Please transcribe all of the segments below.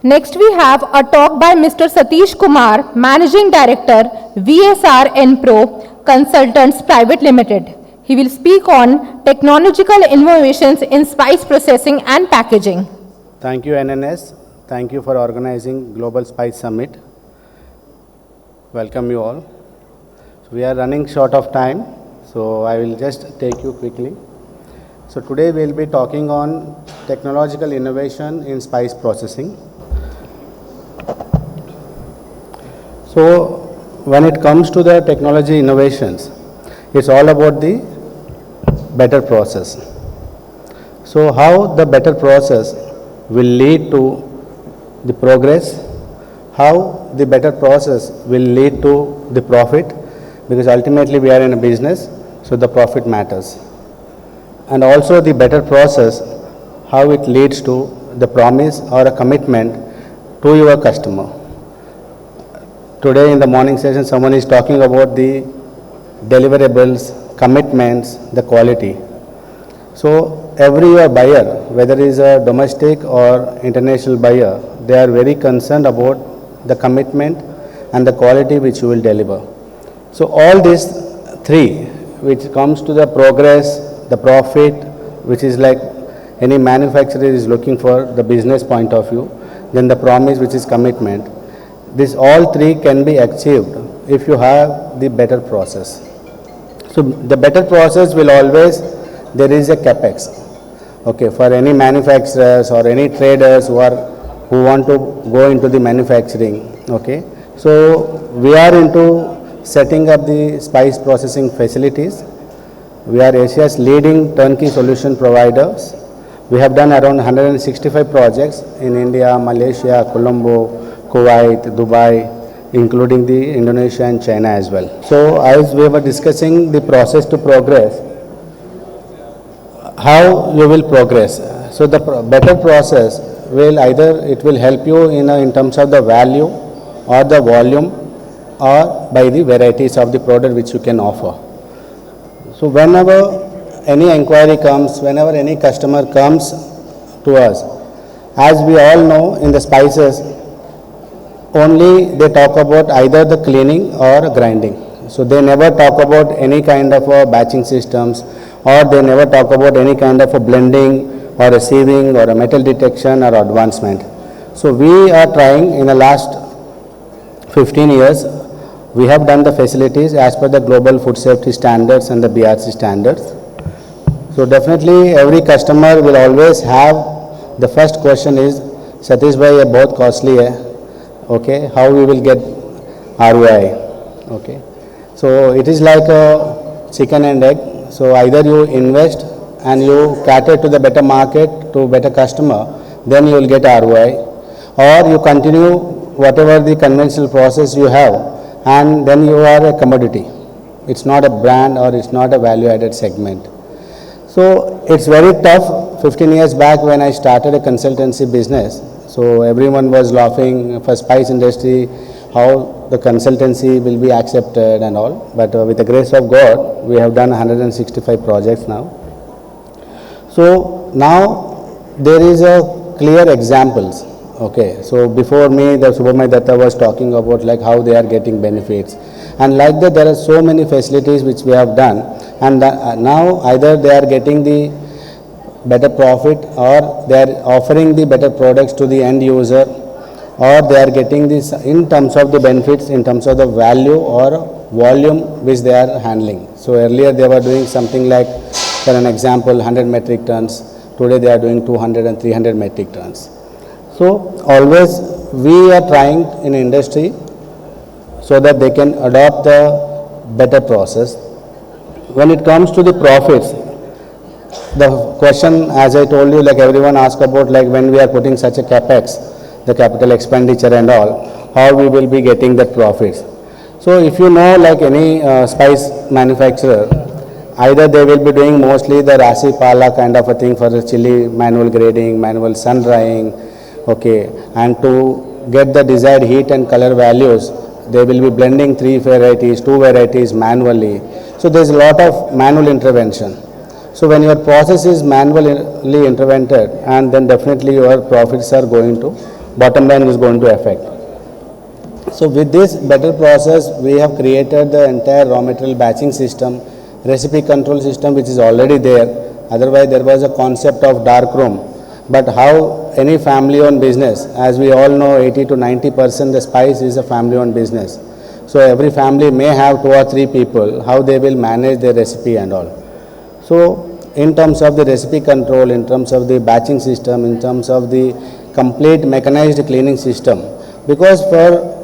Next, we have a talk by Mr. Satish Kumar, Managing Director, VSR Enpro Consultants Private Limited. He will speak on technological innovations in spice processing and packaging. Thank you, NNS. Thank you for organizing Global Spice Summit. Welcome you all. So we are running short of time, so I will just take you quickly. So today we will be talking on technological innovation in spice processing. So when it comes to the technology innovations, it's all about the better process. So how the better process will lead to the progress, how the better process will lead to the profit, because ultimately we are in a business, so the profit matters. And also the better process, how it leads to the promise or a commitment to your customer. Today in the morning session, someone is talking about the deliverables, commitments, the quality. So every buyer, whether it is a domestic or international buyer, they are very concerned about the commitment and the quality which you will deliver. So all these three, which comes to the progress, the profit, which is like any manufacturer is looking for the business point of view, then the promise, which is commitment. This all three can be achieved if you have the better process. So the better process will always, there is a capex. Okay, for any manufacturers or any traders who want to go into the manufacturing. Okay, so we are into setting up the spice processing facilities. We are Asia's leading turnkey solution providers. We have done around 165 projects in India, Malaysia, Colombo, Kuwait, Dubai, including the Indonesia and China as well. So as we were discussing the process to progress, how you will progress. So the better process will either it will help you in terms of the value or the volume or by the varieties of the product which you can offer. So whenever any inquiry comes, whenever any customer comes to us, as we all know in the spices, only they talk about either the cleaning or grinding. So they never talk about any kind of batching systems, or they never talk about any kind of a blending or a sieving or a metal detection or advancement. So we are trying in the last 15 years, we have done the facilities as per the global food safety standards and the BRC standards. So definitely every customer will always have, the first question is, Satish bhai, ye bahut costly hai. Okay, how we will get ROI. Okay, so it is like a chicken and egg. So either you invest and you cater to the better market, to better customer, then you will get ROI, or you continue whatever the conventional process you have, and then you are a commodity. It's not a brand or it's not a value added segment. So it's very tough. 15 years back when I started a consultancy business, so everyone was laughing for spice industry, how the consultancy will be accepted and all. But with the grace of God, we have done 165 projects now. So now there is a clear examples. Okay, so before me, the Subhamay Datta was talking about like how they are getting benefits. And like that, there are so many facilities which we have done. And now either they are getting the better profit, or they are offering the better products to the end user, or they are getting this in terms of the benefits, in terms of the value or volume which they are handling. So earlier they were doing something like, for an example, 100 metric tons. Today they are doing 200 and 300 metric tons. So always we are trying in industry so that they can adopt the better process. When it comes to the profits, the question, as I told you, like everyone asks about, like when we are putting such a capex, the capital expenditure and all, how we will be getting that profits. So if you know, like any spice manufacturer, either they will be doing mostly the rasi pala kind of a thing for the chili, manual grading, manual sun drying, okay, and to get the desired heat and color values, they will be blending 3 varieties, 2 varieties manually. So there is a lot of manual intervention. So when your process is manually intervened, and then definitely your profits are going to bottom line is going to affect. So with this better process, we have created the entire raw material batching system, recipe control system which is already there. Otherwise, there was a concept of dark room. But how any family-owned business, as we all know, 80 to 90% the spice is a family-owned business. So every family may have 2 or 3 people, how they will manage their recipe and all. So in terms of the recipe control, in terms of the batching system, in terms of the complete mechanized cleaning system, because for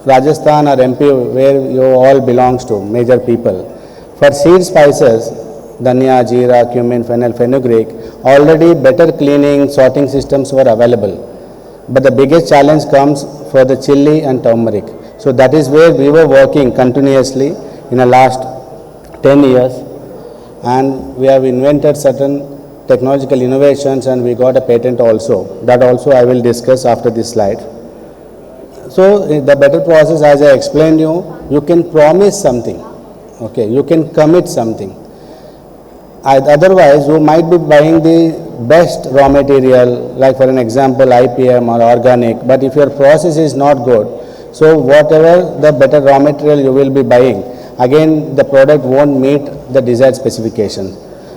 Rajasthan or MP, where you all belongs to, major people, for seed spices, dhania, jeera, cumin, fennel, fenugreek, already better cleaning, sorting systems were available. But the biggest challenge comes for the chili and turmeric. So that is where we were working continuously in the last 10 years, and we have invented certain technological innovations and we got a patent also. That also I will discuss after this slide. So the better process, as I explained you can promise something, okay, you can commit something. Otherwise, you might be buying the best raw material, like for an example IPM or organic, but if your process is not good, so whatever the better raw material you will be buying, again the product won't meet the desired specification.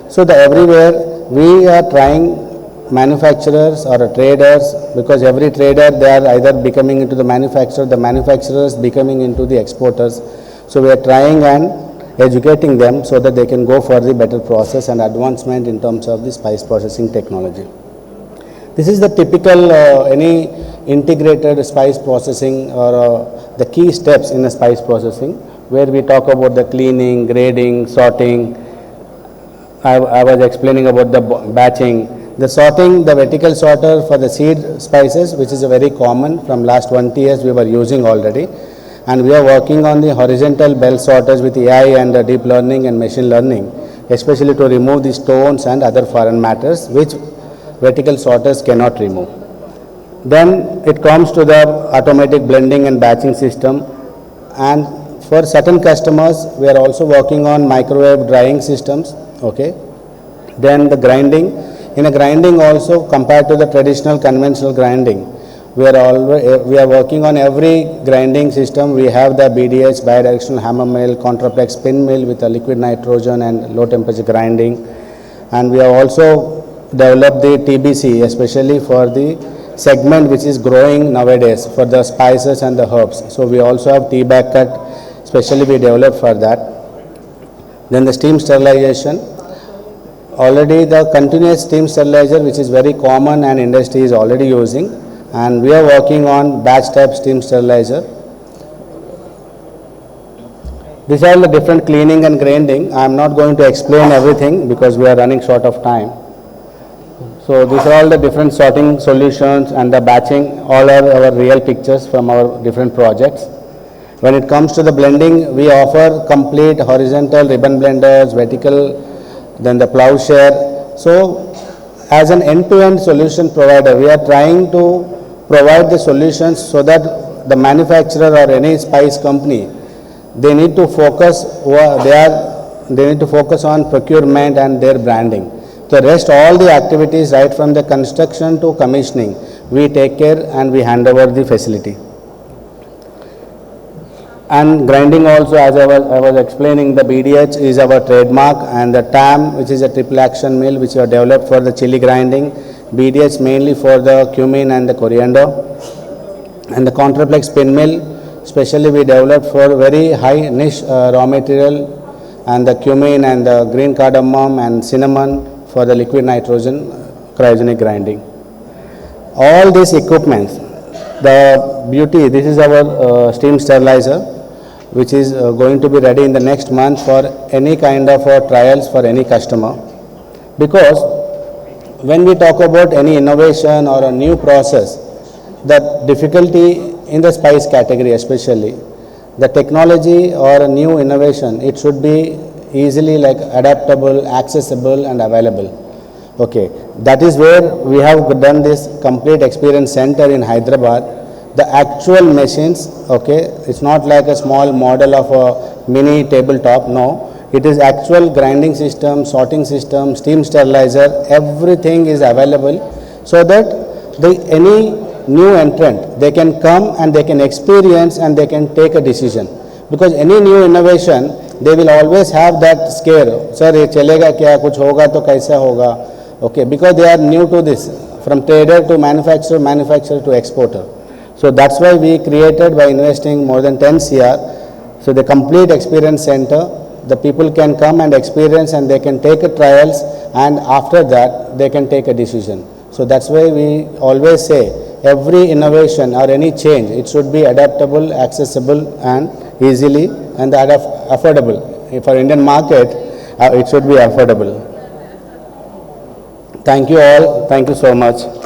So everywhere we are trying, manufacturers or traders, because every trader they are either becoming into the manufacturers becoming into the exporters. So we are trying and educating them so that they can go for the better process and advancement in terms of the spice processing technology. This is the typical any integrated spice processing or the key steps in the spice processing, where we talk about the cleaning, grading, sorting. I was explaining about the batching. The sorting, the vertical sorter for the seed spices, which is a very common, from last 20 years we were using already. And we are working on the horizontal bell sorters with AI and deep learning and machine learning, especially to remove the stones and other foreign matters which vertical sorters cannot remove. Then it comes to the automatic blending and batching system, and for certain customers we are also working on microwave drying systems, okay. Then the grinding, in a grinding also, compared to the traditional conventional grinding, we are working on every grinding system. We have the BDH, bidirectional hammer mill, contraplex spin mill with a liquid nitrogen and low temperature grinding, and we have also developed the TBC, especially for the segment which is growing nowadays for the spices and the herbs. So we also have tea bag cut, especially we developed for that. Then the steam sterilization, already the continuous steam sterilizer, which is very common and industry is already using, and we are working on batch type steam sterilizer. These are the different cleaning and grinding. I am not going to explain everything because we are running short of time. So these are all the different sorting solutions, and the batching, all are our real pictures from our different projects. When it comes to the blending, we offer complete horizontal ribbon blenders, vertical, then the plowshare. So as an end-to-end solution provider, we are trying to provide the solutions so that the manufacturer or any spice company, they need to focus on procurement and their branding. The rest, all the activities, right from the construction to commissioning, we take care and we hand over the facility. And grinding also, as I was explaining, the BDH is our trademark, and the TAM, which is a triple action mill which we have developed for the chili grinding, BDH mainly for the cumin and the coriander, and the contraplex spin mill, especially we developed for very high niche raw material, and the cumin and the green cardamom and cinnamon for the liquid nitrogen cryogenic grinding. All these equipments, the beauty, this is our steam sterilizer, which is going to be ready in the next month for any kind of trials for any customer. Because when we talk about any innovation or a new process, the difficulty in the spice category especially, the technology or a new innovation, it should be easily like adaptable, accessible and available. Okay, that is where we have done this complete experience center in Hyderabad. The actual machines, okay, it's not like a small model of a mini tabletop, no. It is actual grinding system, sorting system, steam sterilizer, everything is available, so that any new entrant, they can come and they can experience and they can take a decision. Because any new innovation, they will always have that scare. Sir, ये चलेगा क्या? कुछ होगा तो कैसा होगा? Okay, because they are new to this, from trader to manufacturer, manufacturer to exporter. So that's why we created, by investing more than 10 CR, so the complete experience center, the people can come and experience and they can take a trials, and after that they can take a decision. So that's why we always say every innovation or any change, it should be adaptable, accessible and easily and affordable. For Indian market, it should be affordable. Thank you all. Thank you so much.